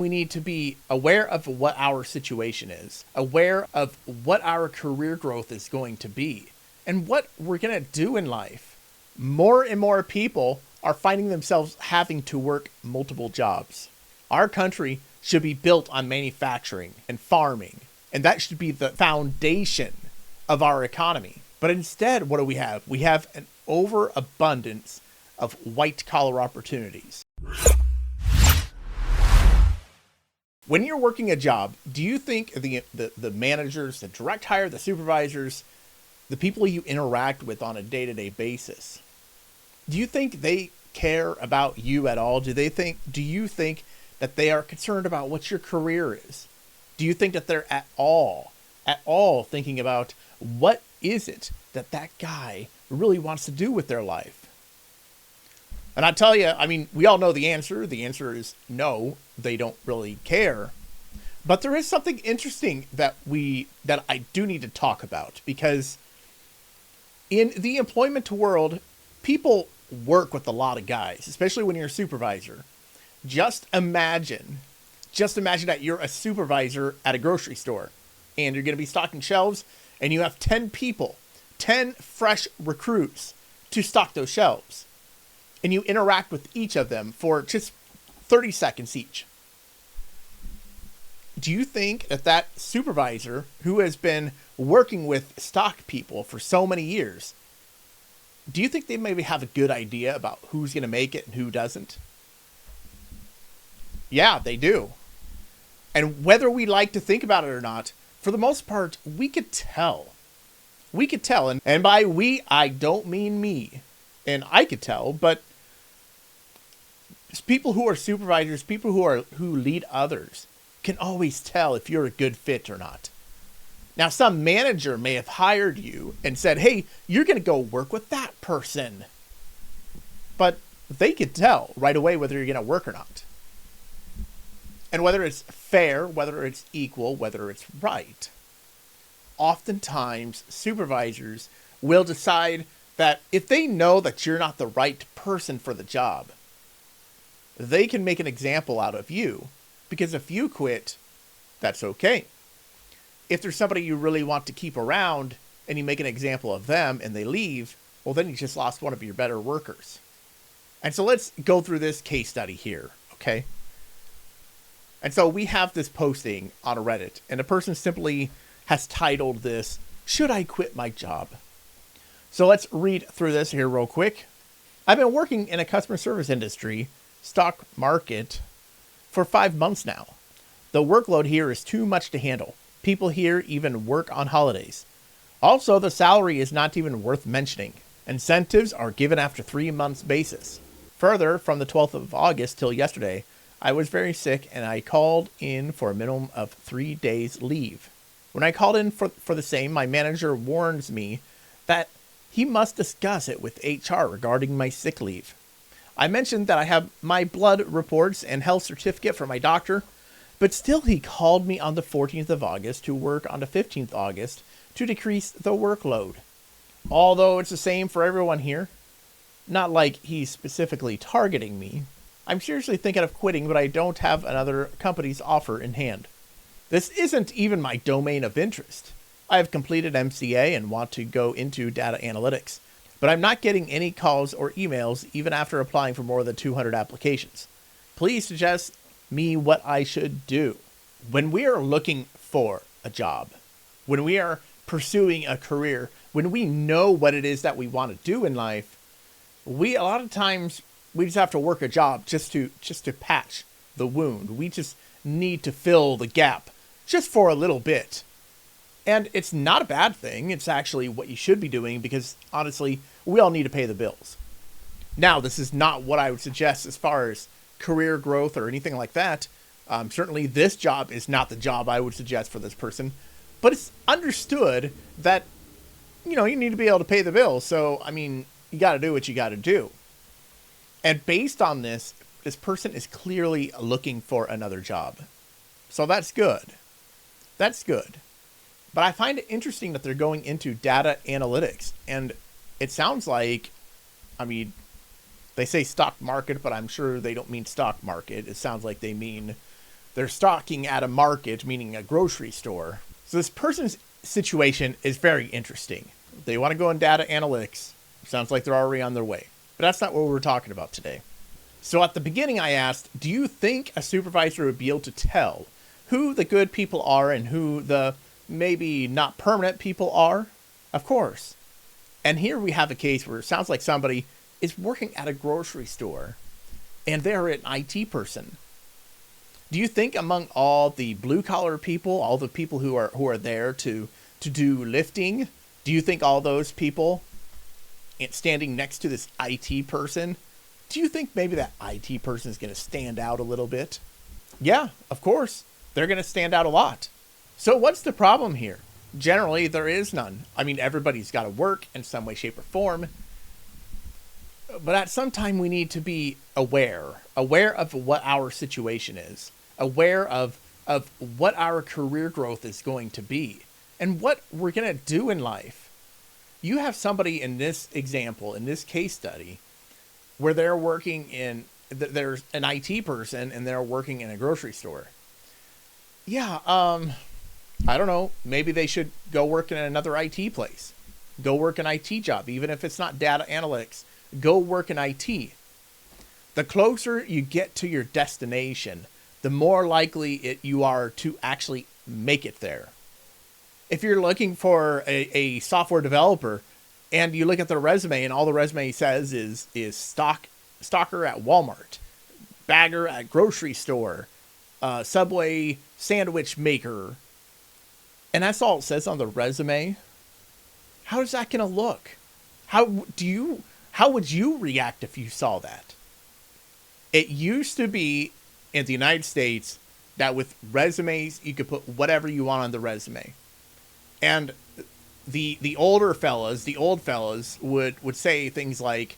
We need to be aware of what our situation is, aware of what our career growth is going to be, and what we're going to do in life. More and more people are finding themselves having to work multiple jobs. Our country should be built on manufacturing and farming, and that should be the foundation of our economy. But instead, what do we have? We have an overabundance of white-collar opportunities. When you're working a job, do you think the managers, the direct hire, the supervisors, the people you interact with on a day-to-day basis, do you think they care about you at all? Do you think that they are concerned about what your career is? Do you think that they're at all thinking about what is it that guy really wants to do with their life? And I tell you, I mean, we all know the answer. The answer is no, they don't really care. But there is something interesting that I do need to talk about, because in the employment world, people work with a lot of guys, especially when you're a supervisor. Just imagine that you're a supervisor at a grocery store and you're going to be stocking shelves, and you have 10 people, 10 fresh recruits to stock those shelves. And you interact with each of them for just 30 seconds each. Do you think that supervisor who has been working with stock people for so many years, do you think they maybe have a good idea about who's going to make it and who doesn't? Yeah, they do. And whether we like to think about it or not, for the most part, we could tell. We could tell. And by we, I don't mean me. And I could tell, but people who are supervisors, people who lead others, can always tell if you're a good fit or not. Now, some manager may have hired you and said, hey, you're going to go work with that person. But they could tell right away whether you're going to work or not. And whether it's fair, whether it's equal, whether it's right. Oftentimes, supervisors will decide that if they know that you're not the right person for the job, they can make an example out of you, because if you quit, that's okay. If there's somebody you really want to keep around and you make an example of them and they leave, well, then you just lost one of your better workers. And so let's go through this case study here, okay? And so we have this posting on Reddit, and a person simply has titled this, "Should I Quit My Job?" So let's read through this here real quick. I've been working in a customer service industry, stock market, for 5 months now. The workload here is too much to handle. People here even work on holidays. Also, the salary is not even worth mentioning. Incentives are given after 3 months basis. Further, from the 12th of August till yesterday, I was very sick and I called in for a minimum of 3 days leave. When I called in for the same, my manager warns me that he must discuss it with HR regarding my sick leave. I mentioned that I have my blood reports and health certificate from my doctor, but still he called me on the 14th of August to work on the 15th of August to decrease the workload. Although it's the same for everyone here, not like he's specifically targeting me. I'm seriously thinking of quitting, but I don't have another company's offer in hand. This isn't even my domain of interest. I have completed MCA and want to go into data analytics, but I'm not getting any calls or emails even after applying for more than 200 applications. Please suggest me what I should do. When we are looking for a job, when we are pursuing a career, when we know what it is that we want to do in life, a lot of times we just have to work a job just to patch the wound. We just need to fill the gap just for a little bit. And it's not a bad thing. It's actually what you should be doing, because honestly, we all need to pay the bills. Now, this is not what I would suggest as far as career growth or anything like that. Certainly this job is not the job I would suggest for this person, but it's understood that, you need to be able to pay the bills. So, I mean, you got to do what you got to do. And based on this person is clearly looking for another job. So that's good. That's good. But I find it interesting that they're going into data analytics. And it sounds like, they say stock market, but I'm sure they don't mean stock market. It sounds like they mean they're stocking at a market, meaning a grocery store. So this person's situation is very interesting. They want to go in data analytics. Sounds like they're already on their way. But that's not what we're talking about today. So at the beginning I asked, do you think a supervisor would be able to tell who the good people are and who the maybe not permanent people are? Of course. And here we have a case where it sounds like somebody is working at a grocery store and they're an IT person. Do you think among all the blue collar people, all the people who are there to do lifting, do you think all those people standing next to this IT person, do you think maybe that IT person is going to stand out a little bit? Yeah, of course. They're going to stand out a lot. So what's the problem here? Generally, there is none. I mean, everybody's got to work in some way, shape, or form. But at some time, we need to be aware of what our situation is, aware of what our career growth is going to be, and what we're going to do in life. You have somebody in this example, in this case study, where they're working in, there's an IT person and they're working in a grocery store. Yeah, I don't know. Maybe they should go work in another IT place. Go work an IT job, even if it's not data analytics. Go work in IT. The closer you get to your destination, the more likely you are to actually make it there. If you're looking for a software developer and you look at their resume and all the resume says is stalker at Walmart, bagger at grocery store, Subway sandwich maker, and that's all it says on the resume, how is that going to look? How would you react if you saw that? It used to be in the United States that with resumes, you could put whatever you want on the resume. And the old fellas would say things like,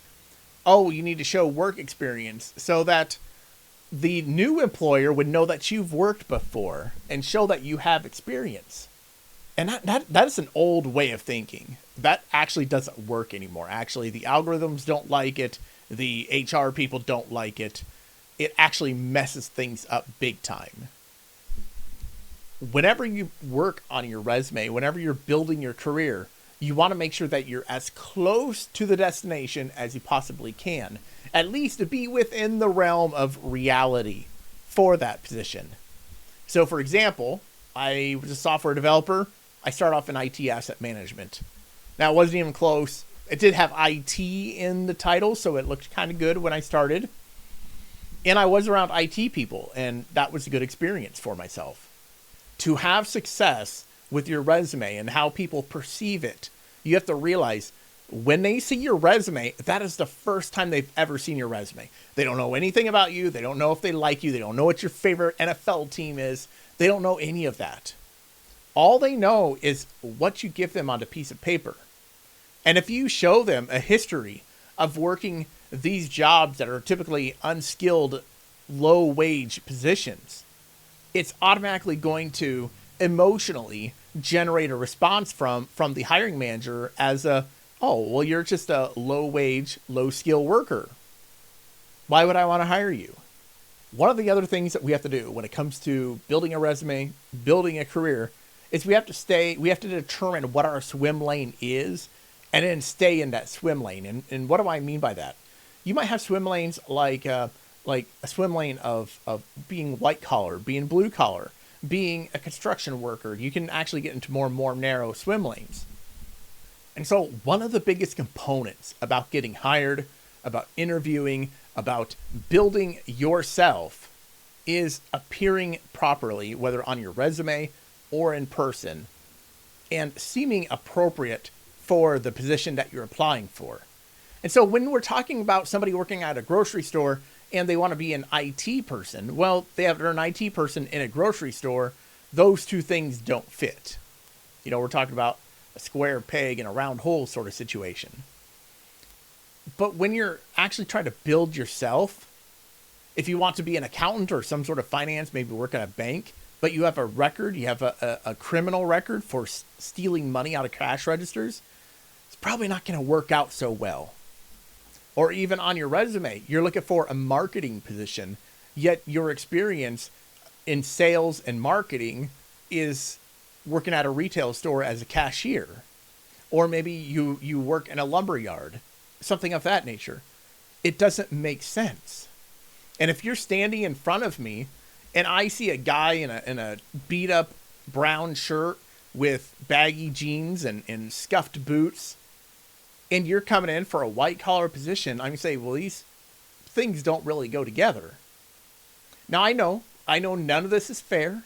oh, you need to show work experience so that the new employer would know that you've worked before and show that you have experience. And that is an old way of thinking. That actually doesn't work anymore. Actually, the algorithms don't like it. The HR people don't like it. It actually messes things up big time. Whenever you work on your resume, whenever you're building your career, you want to make sure that you're as close to the destination as you possibly can, at least to be within the realm of reality for that position. So, for example, I was a software developer. I started off in IT asset management. Now, it wasn't even close. It did have IT in the title, so it looked kind of good when I started. And I was around IT people, and that was a good experience for myself. To have success with your resume and how people perceive it, you have to realize when they see your resume, that is the first time they've ever seen your resume. They don't know anything about you. They don't know if they like you. They don't know what your favorite NFL team is. They don't know any of that. All they know is what you give them on a piece of paper. And if you show them a history of working these jobs that are typically unskilled, low-wage positions, it's automatically going to emotionally generate a response from the hiring manager as a, oh, well, you're just a low-wage, low-skill worker. Why would I want to hire you? One of the other things that we have to do when it comes to building a resume, building a career, is we have to determine what our swim lane is and then stay in that swim lane. And what do I mean by that? You might have swim lanes like a swim lane of being white collar, being blue collar, being a construction worker. You can actually get into more and more narrow swim lanes. And so one of the biggest components about getting hired, about interviewing, about building yourself is appearing properly, whether on your resume or in person, and seeming appropriate for the position that you're applying for. And so when we're talking about somebody working at a grocery store and they want to be an IT person, well, they're an IT person in a grocery store. Those two things don't fit. You know, we're talking about a square peg in a round hole sort of situation. But when you're actually trying to build yourself, if you want to be an accountant or some sort of finance, maybe work at a bank, but you have a record, you have a criminal record for stealing money out of cash registers, it's probably not going to work out so well. Or even on your resume, you're looking for a marketing position, yet your experience in sales and marketing is working at a retail store as a cashier, or maybe you work in a lumber yard, something of that nature. It doesn't make sense. And if you're standing in front of me and I see a guy in a beat up brown shirt with baggy jeans and scuffed boots, and you're coming in for a white collar position, I'm going to say, well, these things don't really go together. Now, I know none of this is fair.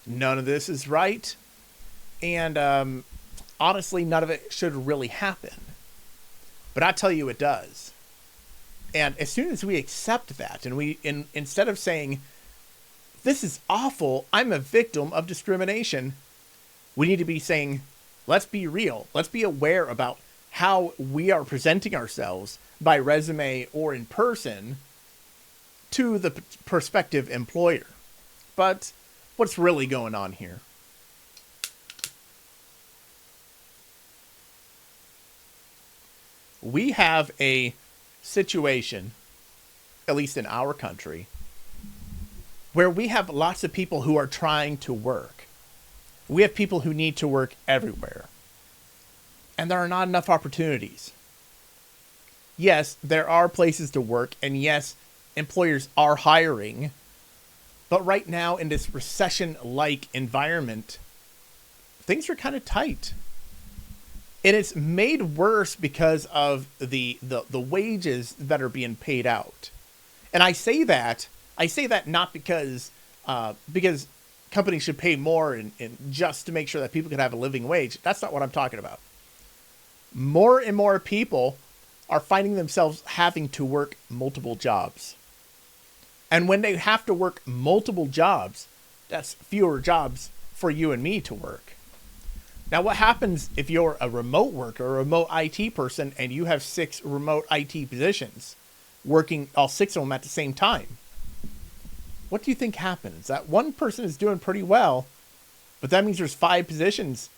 None of this is right. And honestly, none of it should really happen. But I tell you, it does. And as soon as we accept that, and instead of saying, this is awful, I'm a victim of discrimination, we need to be saying, let's be real. Let's be aware about how we are presenting ourselves by resume or in person to the prospective employer. But what's really going on here? We have a situation, at least in our country, where we have lots of people who are trying to work. We have people who need to work everywhere. And there are not enough opportunities. Yes, there are places to work, and yes, employers are hiring. But right now, in this recession-like environment, things are kind of tight. And it's made worse because of the wages that are being paid out. And I say that not because companies should pay more and just to make sure that people can have a living wage. That's not what I'm talking about. More and more people are finding themselves having to work multiple jobs. And when they have to work multiple jobs, that's fewer jobs for you and me to work. Now, what happens if you're a remote worker, a remote IT person, and you have 6 remote IT positions, working all 6 of them at the same time? What do you think happens? That one person is doing pretty well, but that means there's 5 positions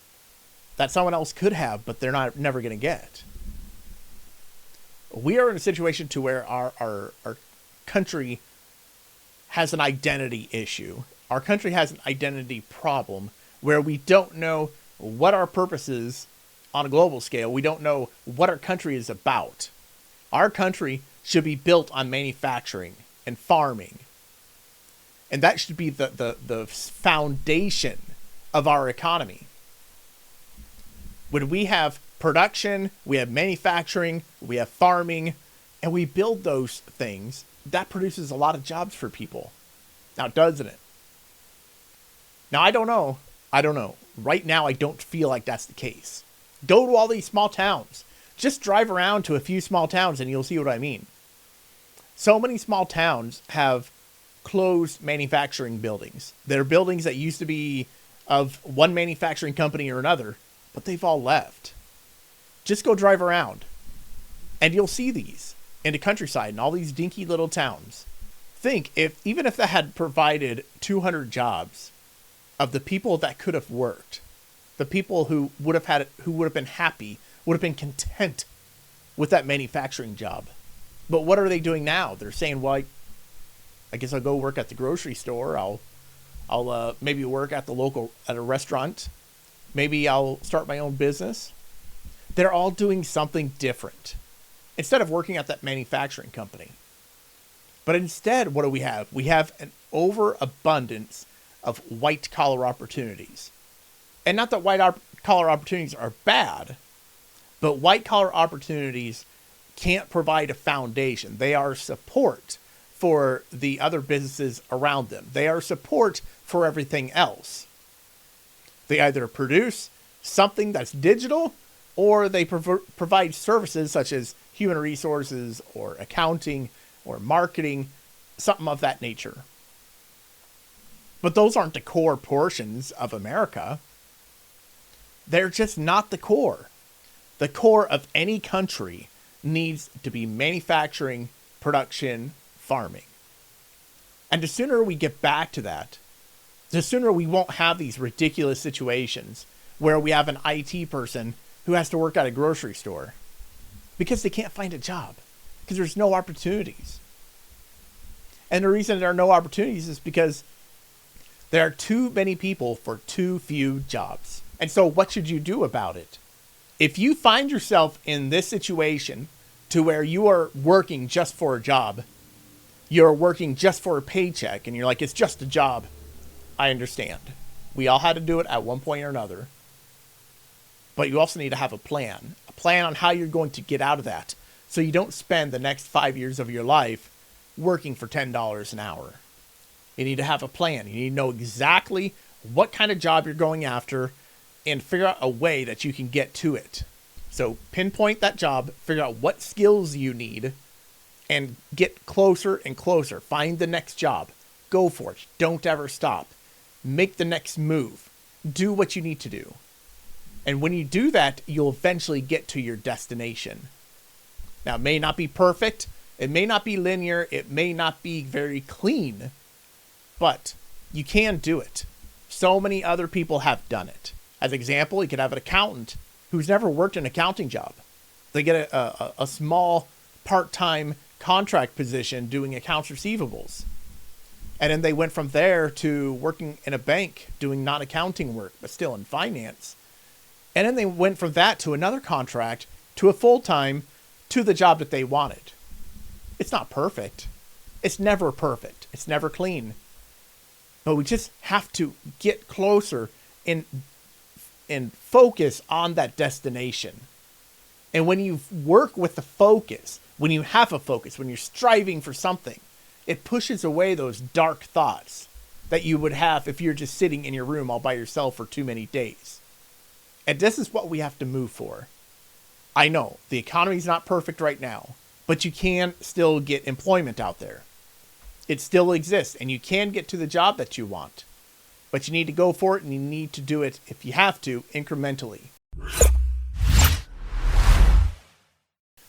that someone else could have, but they're never going to get. We are in a situation to where our country has an identity issue. Our country has an identity problem where we don't know what our purpose is on a global scale. We don't know what our country is about. Our country should be built on manufacturing and farming. And that should be the foundation of our economy. When we have production, we have manufacturing, we have farming, and we build those things, that produces a lot of jobs for people. Now, doesn't it? Now, I don't know. Right now, I don't feel like that's the case. Go to all these small towns. Just drive around to a few small towns and you'll see what I mean. So many small towns have closed manufacturing buildings. They're buildings that used to be of one manufacturing company or another, but they've all left. Just go drive around and you'll see these in the countryside and all these dinky little towns. Think, even if that had provided 200 jobs of the people that could have worked, the people who would have been happy, would have been content with that manufacturing job. But what are they doing now? They're saying, well, I guess I'll go work at the grocery store. I'll maybe work at a restaurant. Maybe I'll start my own business. They're all doing something different instead of working at that manufacturing company. But instead, what do we have? We have an overabundance of white-collar opportunities. And not that white-collar opportunities are bad, but white-collar opportunities can't provide a foundation. They are support for the other businesses around them. They are support for everything else. They either produce something that's digital, or they provide services such as human resources or accounting or marketing, something of that nature. But those aren't the core portions of America. They're just not the core. The core of any country needs to be manufacturing, production, farming. And the sooner we get back to that, the sooner we won't have these ridiculous situations where we have an IT person who has to work at a grocery store because they can't find a job, because there's no opportunities. And the reason there are no opportunities is because There are too many people for too few jobs. And so what should you do about it? If you find yourself in this situation to where you are working just for a job, you're working just for a paycheck, and you're like, it's just a job. I understand. We all had to do it at one point or another. But you also need to have a plan on how you're going to get out of that, so you don't spend the next 5 years of your life working for $10 an hour. You need to have a plan. You need to know exactly what kind of job you're going after and figure out a way that you can get to it. So pinpoint that job, figure out what skills you need, and get closer and closer. Find the next job. Go for it. Don't ever stop. Make the next move. Do what you need to do. And when you do that, you'll eventually get to your destination. Now, it may not be perfect. It may not be linear. It may not be very clean. But you can do it. So many other people have done it. As an example, you could have an accountant who's never worked an accounting job. They get a small part-time contract position doing accounts receivables. And then they went from there to working in a bank doing non-accounting work, but still in finance. And then they went from that to another contract to a full-time to the job that they wanted. It's not perfect. It's never perfect. It's never clean. But we just have to get closer and focus on that destination. And when you work with the focus, when you have a focus, when you're striving for something, it pushes away those dark thoughts that you would have if you're just sitting in your room all by yourself for too many days. And this is what we have to move for. I know the economy's not perfect right now, but you can still get employment out there. It still exists, and you can get to the job that you want. But you need to go for it, and you need to do it, if you have to, incrementally.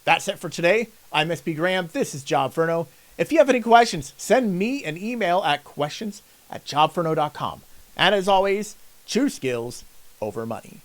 That's it for today. I'm SB Graham. This is Jobferno. If you have any questions, send me an email at questions@jobferno.com. And as always, choose skills over money.